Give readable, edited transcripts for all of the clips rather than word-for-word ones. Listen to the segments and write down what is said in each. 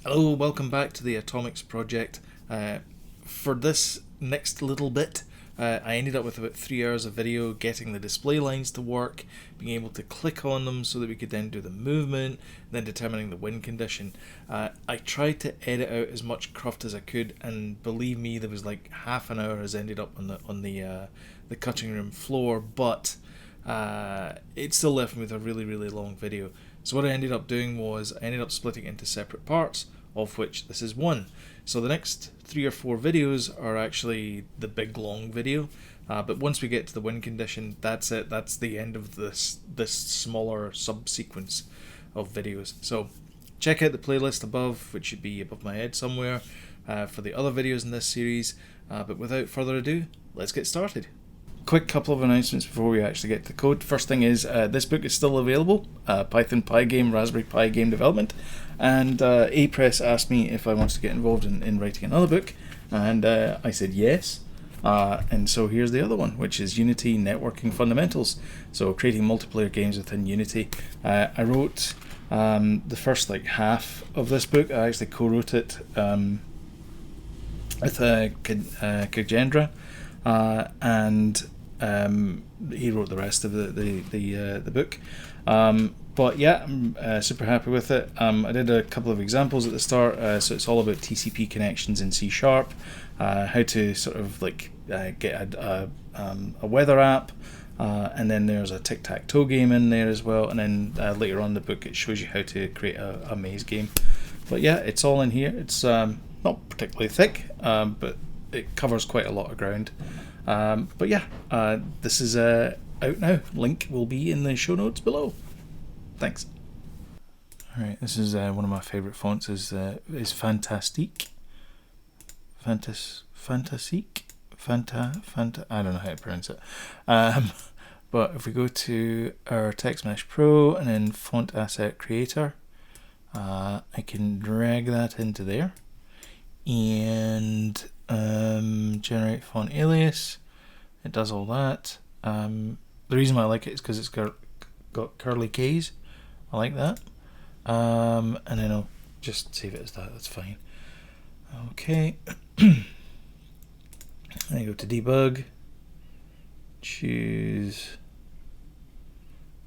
Hello, welcome back to the Atomix project. For this next little bit, I ended up with about 3 hours of video getting the display lines to work, being able to click on them so that we could then do the movement, then determining the win condition. I tried to edit out as much cruft as I could, and believe me, there was like half an hour has ended up on the cutting room floor, but it still left me with a really long video. So what I ended up doing was I ended up splitting it into separate parts, of which this is one. So the next 3 or 4 videos are actually the big long video, but once we get to the win condition, that's it. That's the end of this smaller subsequence of videos. So check out the playlist above, which should be above my head somewhere, for the other videos in this series. But without further ado, let's get started. Quick couple of announcements before we actually get to the code. First thing is, this book is still available, Python Pygame, Raspberry Pi game development, and A-Press asked me if I wanted to get involved in writing another book, and I said yes. And so here's the other one, which is Unity Networking Fundamentals, so creating multiplayer games within Unity. I wrote the first half of this book. I actually co-wrote it with Kajendra, and he wrote the rest of the book. But yeah, I'm super happy with it. I did a couple of examples at the start, so it's all about TCP connections in C#, how to sort of get a weather app, and then there's a tic-tac-toe game in there as well, and then later on in the book it shows you how to create a maze game. But yeah, it's all in here. It's not particularly thick, but it covers quite a lot of ground. But yeah, this is out now. Link will be in the show notes below. Thanks. Alright, this is one of my favourite fonts is Fantastique. Fantastique? I don't know how to pronounce it. But if we go to our Text Mesh Pro and then Font Asset Creator, I can drag that into there and generate font alias. It does all that. The reason why I like it is because it's got curly K's. I like that. And then I'll just save it as that. That's fine. Okay. I go to debug. Choose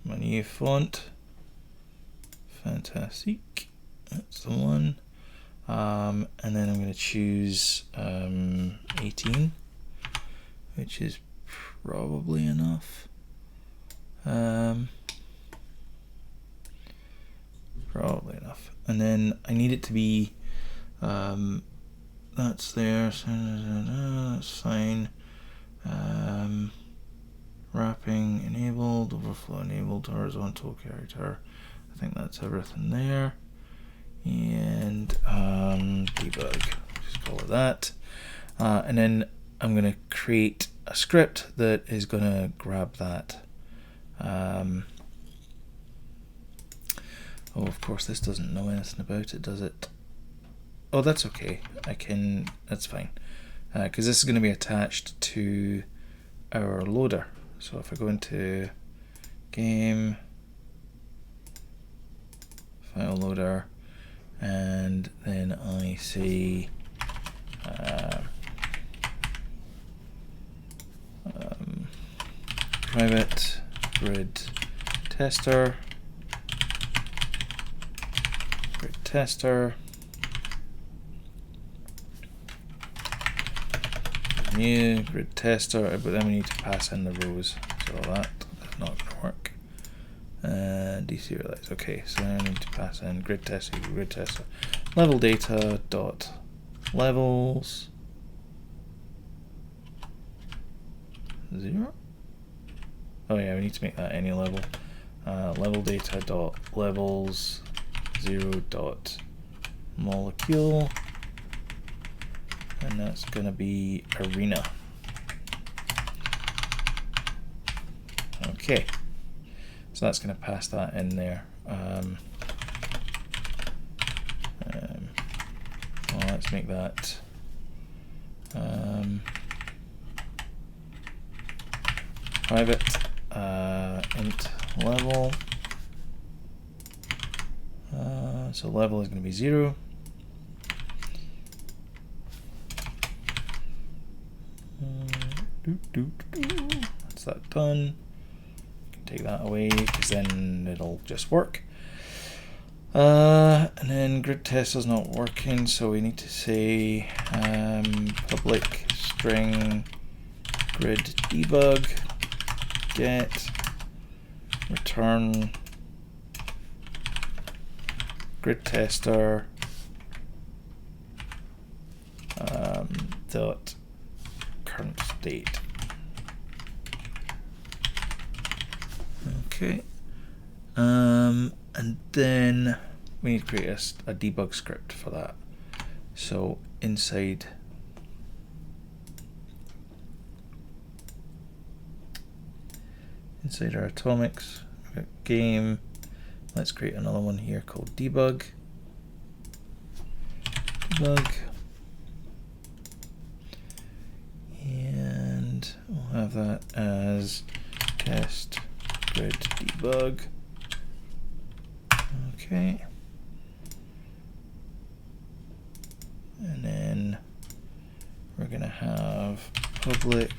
my new font. Fantastique. That's the one. And then I'm going to choose 18, which is probably enough. Probably enough. And then I need it to be, that's there, so that's fine. Wrapping enabled, overflow enabled, horizontal character. I think that's everything there. And debug, just call it that. And then I'm going to create a script that is going to grab that. Oh, of course, this doesn't know anything about it, does it? Oh, that's okay. That's fine. Because this is going to be attached to our loader. So if I go into game, file loader, and then I say private grid tester, new grid tester, but then we need to pass in the rows, so that's not going to work. Deserialize. Okay, so then I need to pass in grid tester, level data dot levels 0. Oh yeah, we need to make that any level. Level data dot levels 0 dot molecule, and that's going to be arena. Okay, so that's going to pass that in there. Well, let's make that private int level. So level is going to be 0. That's that done. Take that away because then it'll just work. And then grid test is not working, so we need to say public string grid debug get return grid tester dot current state. Okay, and then we need to create a debug script for that. So inside our Atomix, we've got game. Let's create another one here called debug. And we'll have that as test grid debug. Okay. And then we're gonna have public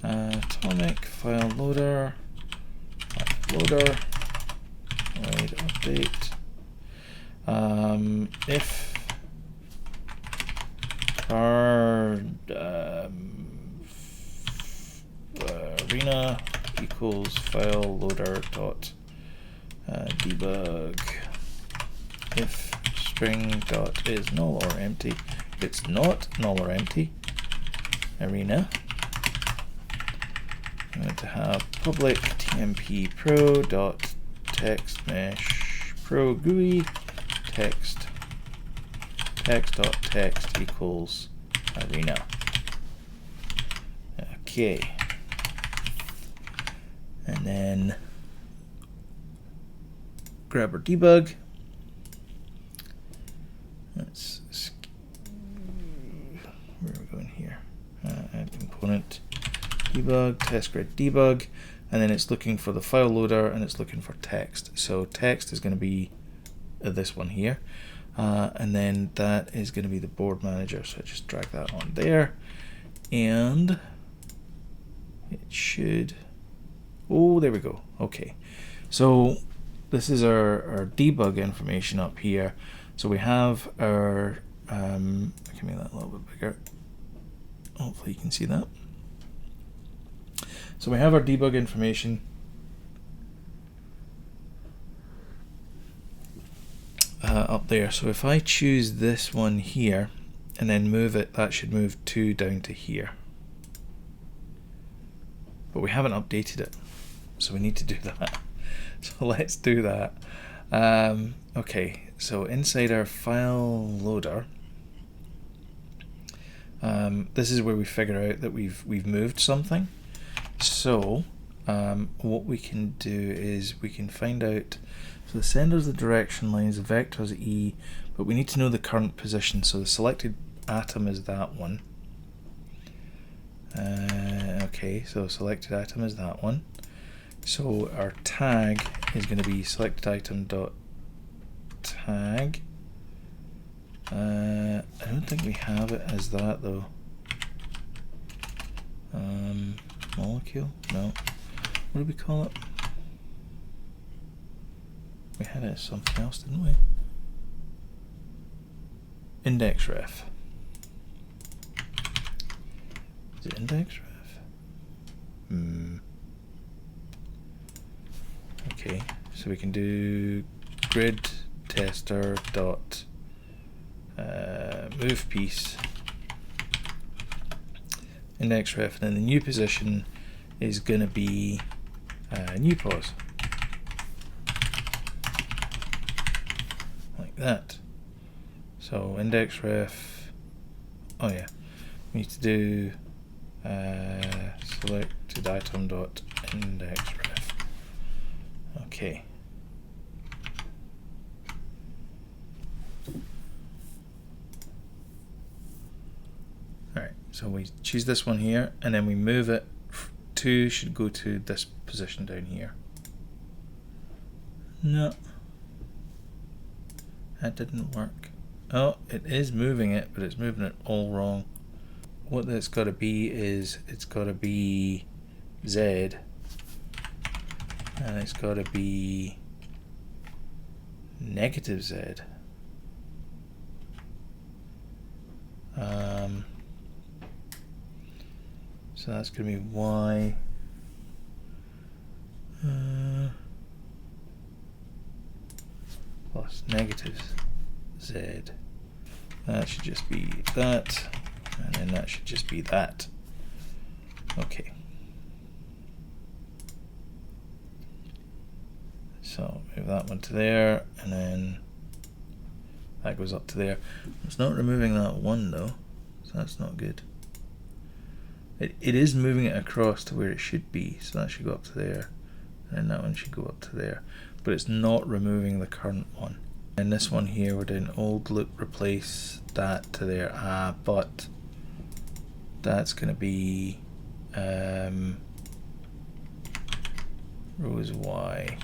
atomic file loader void update if our arena equals file loader dot debug if string dot is null or empty. If it's not null or empty, arena, I'm going to have public tmp pro dot text mesh pro GUI text dot text equals arena. Okay, and then grab our debug. Let's where are we going here? Add component debug, test grid debug, and then it's looking for the file loader and it's looking for text. So text is going to be this one here, and then that is going to be the board manager. So I just drag that on there, and it should. Oh, there we go. Okay, so this is our debug information up here. So we have our. I can make that a little bit bigger. Hopefully you can see that. So we have our debug information. Up there. So if I choose this one here and then move it, that should move 2 down to here. But we haven't updated it, so we need to do that. So let's do that. Okay, so inside our file loader, this is where we figure out that we've moved something. So what we can do is we can find out. So the sender's the direction lines, the vector is E, but we need to know the current position. So the selected atom is that one. Okay, so selected atom is that one. So our tag is going to be selected item dot tag. I don't think we have it as that though. Molecule? No. What did we call it? We had it as something else, didn't we? Index ref. Is it index ref? Okay, so we can do grid tester dot move piece index ref, and then the new position is going to be new pause, like that. So index ref, oh yeah, we need to do selected item dot index ref. Okay. Alright, so we choose this one here and then we move it. 2 should go to this position down here. No, that didn't work. Oh, it is moving it, but it's moving it all wrong. what that's got to be is it's got to be Z, and it's got to be negative Z. So that's going to be Y plus negative Z. That should just be that, and then that should just be that. Okay. So move that one to there, and then that goes up to there. It's not removing that one though, so that's not good. It is moving it across to where it should be, so that should go up to there, and then that one should go up to there. But it's not removing the current one. And this one here, we're doing old loop replace that to there. But that's going to be rows Y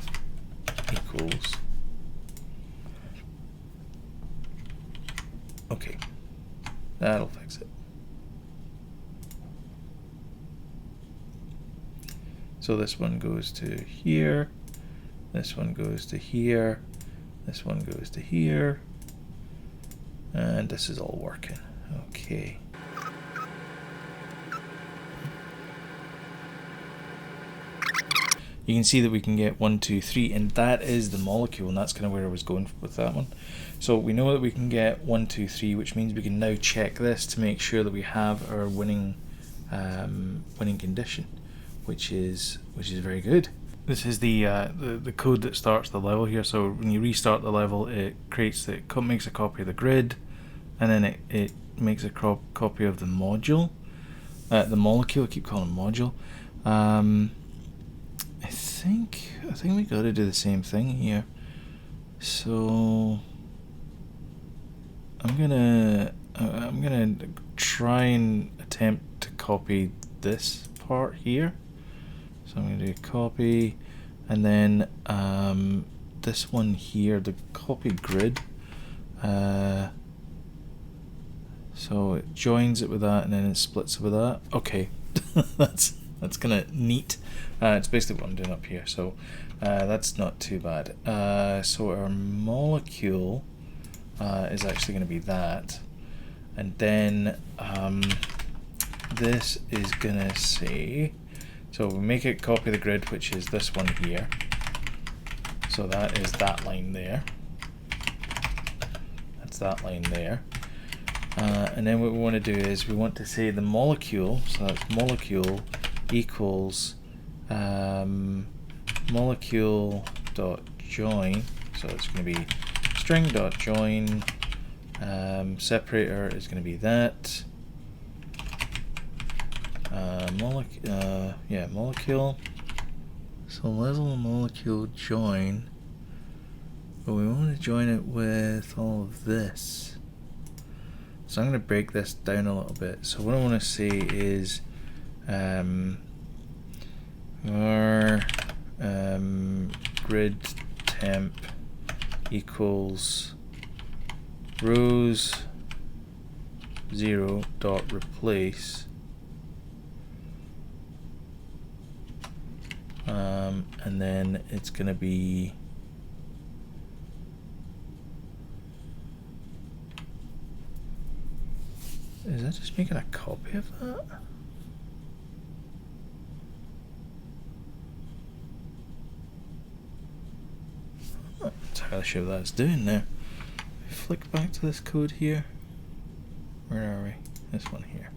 equals. Okay, that'll fix it. So this one goes to here, this one goes to here, this one goes to here, and this is all working. Okay. You can see that we can get 1, 2, 3, and that is the molecule, and that's kind of where I was going with that one. So we know that we can get 1, 2, 3, which means we can now check this to make sure that we have our winning condition, which is very good. This is the code that starts the level here. So when you restart the level, it makes a copy of the grid, and then it makes a copy of the module, the molecule. I keep calling it module. I think we got to do the same thing here. So I'm gonna try and attempt to copy this part here. So I'm gonna do copy, and then this one here, the copy grid. So it joins it with that, and then it splits it with that. Okay, that's kind of neat. It's basically what I'm doing up here, so that's not too bad. So our molecule is actually going to be that, and then this is going to say, so we make it copy the grid, which is this one here. So that is that line there. That's that line there. And then what we want to do is we want to say the molecule, so that's molecule equals molecule dot join, so it's going to be string dot join, separator is going to be that, molecule, so level molecule join, but we want to join it with all of this. So I'm going to break this down a little bit. So what I want to say is our grid temp equals rows 0 dot replace, and then it's going to be is that just making a copy of that? I'm not entirely sure what that's doing there. Flick back to this code here. Where are we? This one here.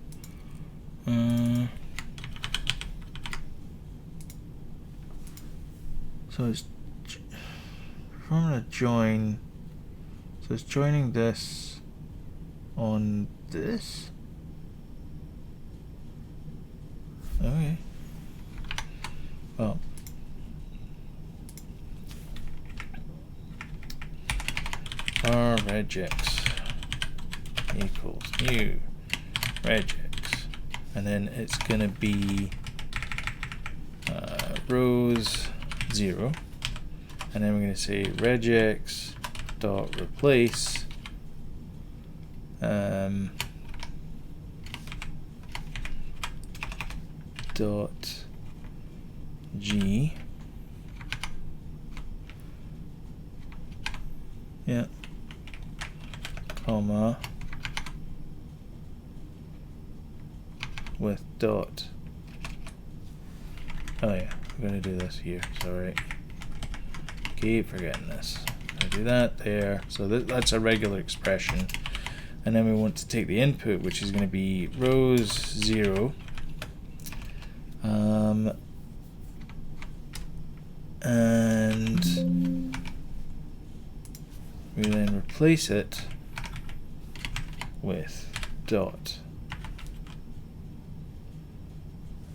So it's from a join. So it's joining this on this. Okay. Well, our regex equals new regex, and then it's gonna be rows 0, and then we're gonna say regex dot replace dot g, yeah, comma, with dot, oh yeah, I'm going to do this here, sorry, keep forgetting this. I do that there, so that's a regular expression, and then we want to take the input, which is going to be rows 0, and we then replace it with dot.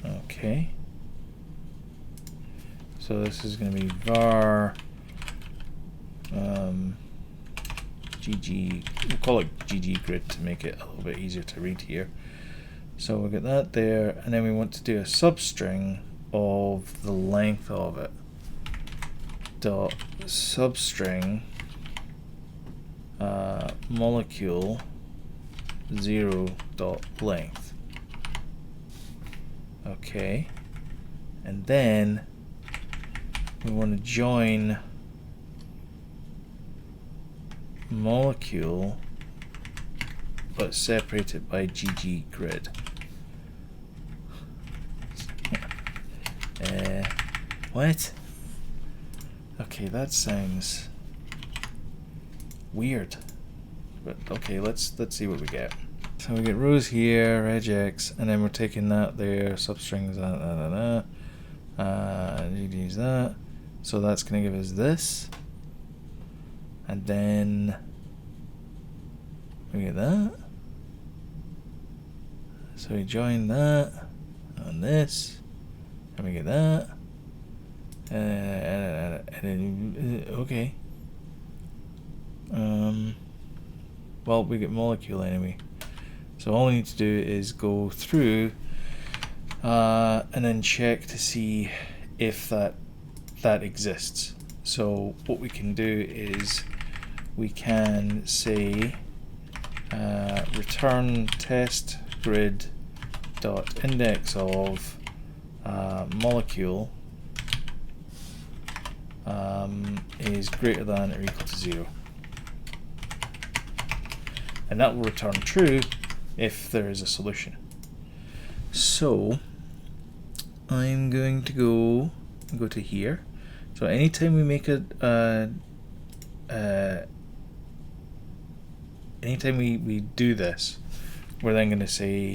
Okay, so this is going to be var GG, we'll call it GG grid to make it a little bit easier to read here. So we'll get that there, and then we want to do a substring of the length of it. Dot substring molecule 0 dot length. Okay, and then we want to join molecule but separated by GG grid. What? Okay, that sounds weird, but okay, let's see what we get. So we get rows here, regex, and then we're taking that there, substrings GG's that. So that's going to give us this, and then we get that. So we join that on this, and we get that. Okay. Well, we get molecule anyway. So all we need to do is go through and then check to see if that exists. So what we can do is we can say return test grid dot index of molecule is greater than or equal to 0, and that will return true if there is a solution. So I'm going to go to here. So anytime we make anytime we do this, we're then going to say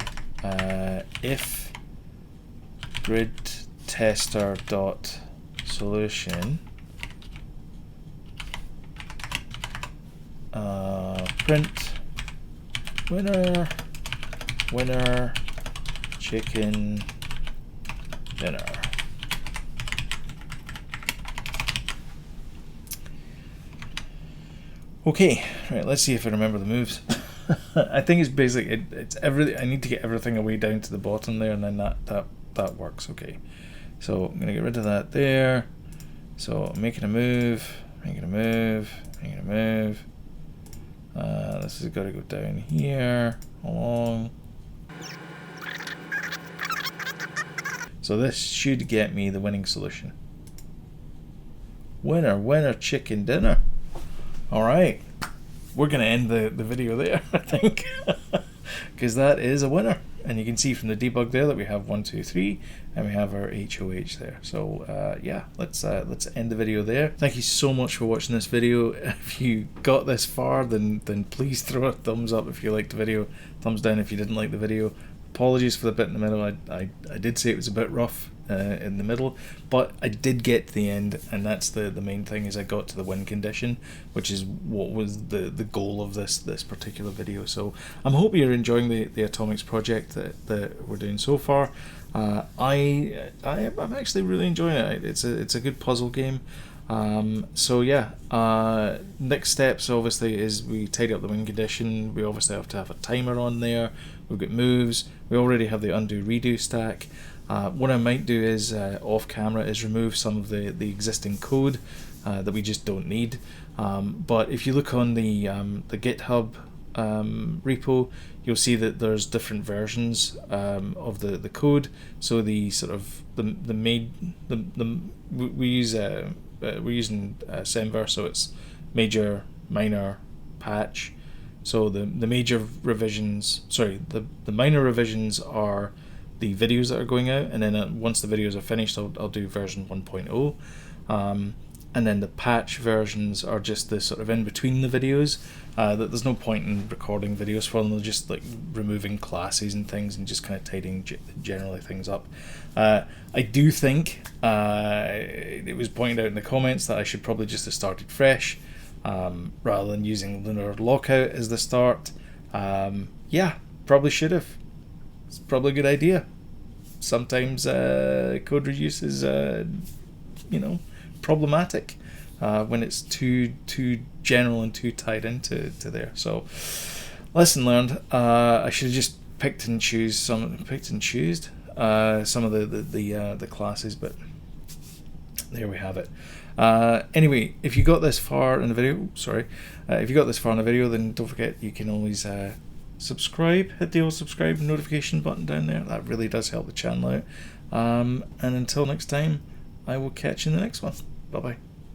if grid tester dot solution print winner chicken dinner. Okay, right, let's see if I remember the moves. I think it's basic. It's everything. I need to get everything away down to the bottom there, and then that works. Okay, so I'm gonna get rid of that there. So I'm making a move, making a move, making a move. This has got to go down here, along. So this should get me the winning solution. Winner, winner, chicken dinner. All right, we're gonna end the video there, I think, because that is a winner. And you can see from the debug there that we have 1, 2, 3, and we have our HOH there. So yeah, let's end the video there. Thank you so much for watching this video. If you got this far, then please throw a thumbs up if you liked the video, thumbs down if you didn't like the video. Apologies for the bit in the middle. I did say it was a bit rough in the middle, but I did get to the end, and that's the main thing, is I got to the win condition, which is what was the goal of this particular video. So I'm hoping you're enjoying the Atomix project that we're doing so far. I'm actually really enjoying it. It's a good puzzle game. So yeah, next steps obviously is we tidy up the win condition. We obviously have to have a timer on there. We've got moves. We already have the undo redo stack. What I might do is off camera is remove some of the existing code that we just don't need. But if you look on the GitHub repo, you'll see that there's different versions of the code. So the sort of we're using Semver, so it's major, minor, patch. So the major revisions, the minor revisions are the videos that are going out, and then once the videos are finished, I'll do version 1.0. And then the patch versions are just the sort of in between the videos. That there's no point in recording videos for them. They're just like removing classes and things and just kind of tidying generally things up. I do think it was pointed out in the comments that I should probably just have started fresh rather than using Lunar Lockout as the start. Yeah, probably should have. It's probably a good idea. Sometimes code reuse is, problematic when it's too general and too tied into there. So, lesson learned. I should have just picked and choose some of the classes, but there we have it. Anyway, if you got this far in the video, then don't forget you can always subscribe. Hit the old subscribe notification button down there. That really does help the channel out. And until next time, I will catch you in the next one. Bye bye.